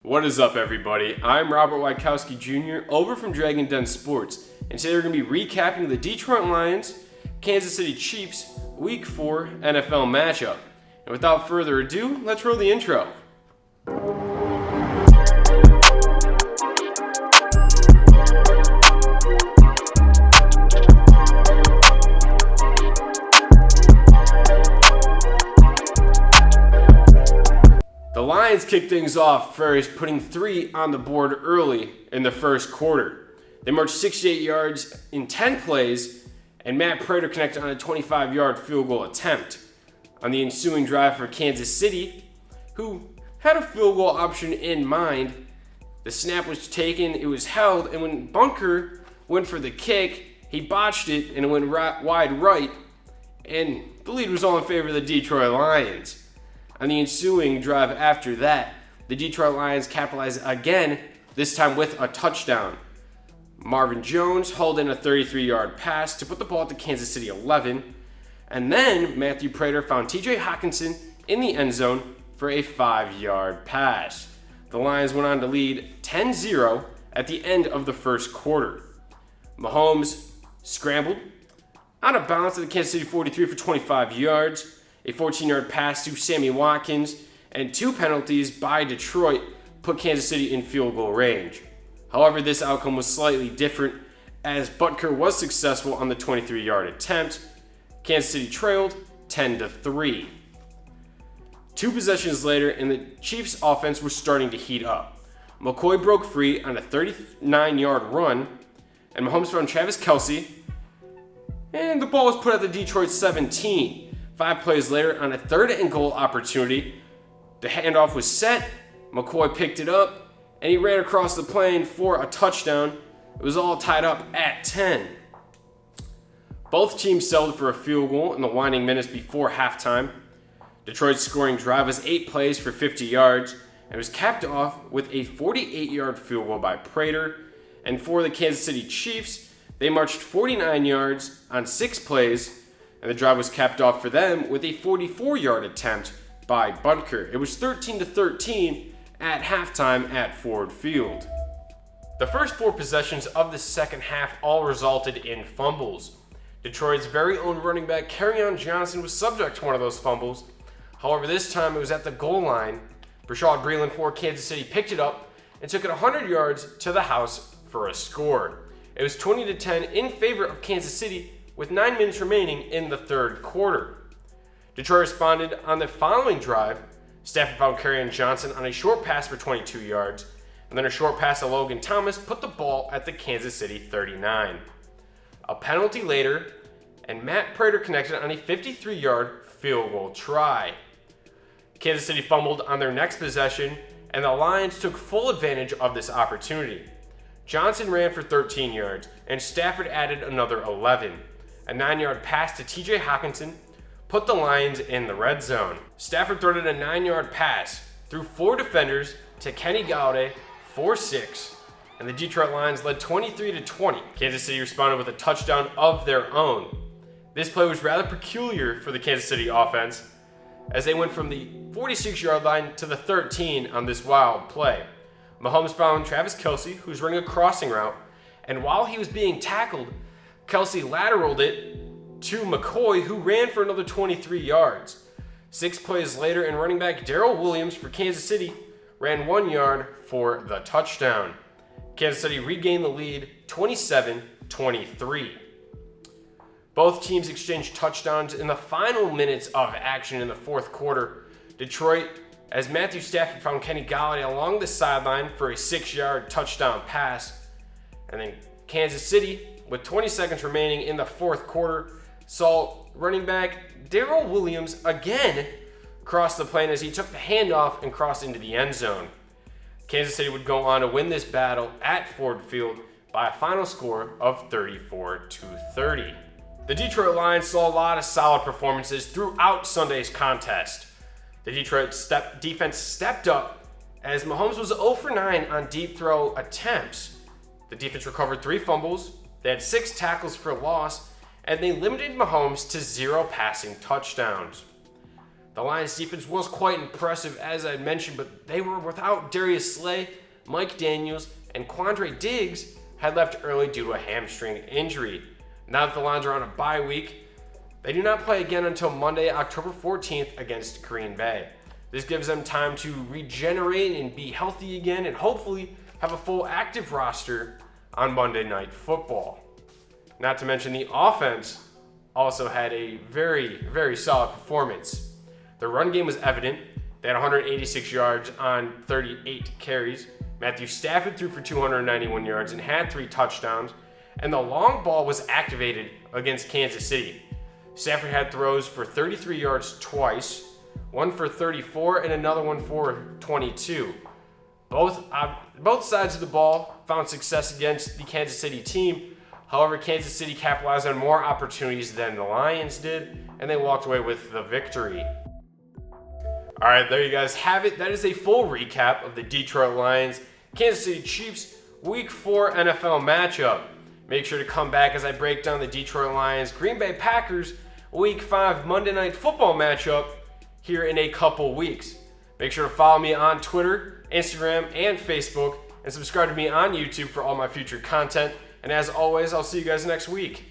What is up, everybody? I'm Robert Wykowski Jr. over from Dragon Den Sports, and today we're going to be recapping the Detroit Lions, Kansas City Chiefs Week 4 NFL matchup. And without further ado, let's roll the intro. The Lions kicked things off first, putting 3 on the board early in the first quarter. They marched 68 yards in 10 plays, and Matt Prater connected on a 25-yard field goal attempt. On the ensuing drive for Kansas City, who had a field goal option in mind, the snap was taken, it was held, and when Bunker went for the kick, he botched it and it went wide right, and the lead was all in favor of the Detroit Lions. On the ensuing drive after that, the Detroit Lions capitalized again, this time with a touchdown. Marvin Jones hauled in a 33-yard pass to put the ball at the Kansas City 11, and then Matthew Prater found TJ Hockenson in the end zone for a 5-yard pass. The Lions went on to lead 10-0 at the end of the first quarter. Mahomes scrambled out of bounds to the Kansas City 43 for 25 yards. A 14-yard pass to Sammy Watkins, and 2 penalties by Detroit put Kansas City in field goal range. However, this outcome was slightly different as Butker was successful on the 23-yard attempt. Kansas City trailed 10-3. 2 possessions later, and the Chiefs' offense was starting to heat up. McCoy broke free on a 39-yard run, and Mahomes found Travis Kelce, and the ball was put at the Detroit 17. 5 plays later, on a 3rd and goal opportunity, the handoff was set, McCoy picked it up, and he ran across the plane for a touchdown. It was all tied up at 10. Both teams settled for a field goal in the winding minutes before halftime. Detroit's scoring drive was 8 plays for 50 yards, and was capped off with a 48-yard field goal by Prater. And for the Kansas City Chiefs, they marched 49 yards on 6 plays, and the drive was capped off for them with a 44-yard attempt by Butker. It was 13-13 at halftime at Ford Field. The first 4 possessions of the second half all resulted in fumbles. Detroit's very own running back, Kerryon Johnson, was subject to one of those fumbles. However, this time it was at the goal line. Rashad Breeland for Kansas City picked it up and took it 100 yards to the house for a score. It was 20-10 in favor of Kansas City, with 9 minutes remaining in the third quarter. Detroit responded on the following drive. Stafford found Kerryon Johnson on a short pass for 22 yards, and then a short pass to Logan Thomas put the ball at the Kansas City 39. A penalty later, and Matt Prater connected on a 53-yard field goal try. Kansas City fumbled on their next possession, and the Lions took full advantage of this opportunity. Johnson ran for 13 yards, and Stafford added another 11. A 9-yard pass to TJ Hockenson put the Lions in the red zone. Stafford thrown a 9-yard pass through 4 defenders to Kenny Golladay for 6, and the Detroit Lions led 23-20. Kansas City responded with a touchdown of their own. This play was rather peculiar for the Kansas City offense, as they went from the 46-yard line to the 13 on this wild play. Mahomes found Travis Kelce, who was running a crossing route, and while he was being tackled, Kelce lateraled it to McCoy, who ran for another 23 yards. 6 plays later, and running back Darrell Williams for Kansas City ran 1 yard for the touchdown. Kansas City regained the lead 27-23. Both teams exchanged touchdowns in the final minutes of action in the fourth quarter. Detroit, as Matthew Stafford found Kenny Golladay along the sideline for a 6-yard touchdown pass, and then Kansas City, with 20 seconds remaining in the fourth quarter, saw running back Darrell Williams again cross the plane as he took the handoff and crossed into the end zone. Kansas City would go on to win this battle at Ford Field by a final score of 34-30. The Detroit Lions saw a lot of solid performances throughout Sunday's contest. The Detroit defense stepped up as Mahomes was 0 for 9 on deep throw attempts. The defense recovered 3 fumbles, they had 6 tackles for loss, and they limited Mahomes to 0 passing touchdowns. The Lions defense was quite impressive, as I mentioned, but they were without Darius Slay, Mike Daniels, and Quandre Diggs had left early due to a hamstring injury. Now that the Lions are on a bye week, they do not play again until Monday, October 14th against Green Bay. This gives them time to regenerate and be healthy again and hopefully have a full active roster on Monday Night Football. Not to mention the offense also had a very, very solid performance. The run game was evident. They had 186 yards on 38 carries. Matthew Stafford threw for 291 yards and had 3 touchdowns. And the long ball was activated against Kansas City. Stafford had throws for 33 yards twice, one for 34 and another one for 22. Both sides of the ball found success against the Kansas City team. However, Kansas City capitalized on more opportunities than the Lions did, and they walked away with the victory. All right, there you guys have it. That is a full recap of the Detroit Lions, Kansas City Chiefs Week 4 NFL matchup. Make sure to come back as I break down the Detroit Lions, Green Bay Packers Week 5 Monday Night Football matchup here in a couple weeks. Make sure to follow me on Twitter, Instagram, and Facebook, and subscribe to me on YouTube for all my future content. And as always, I'll see you guys next week.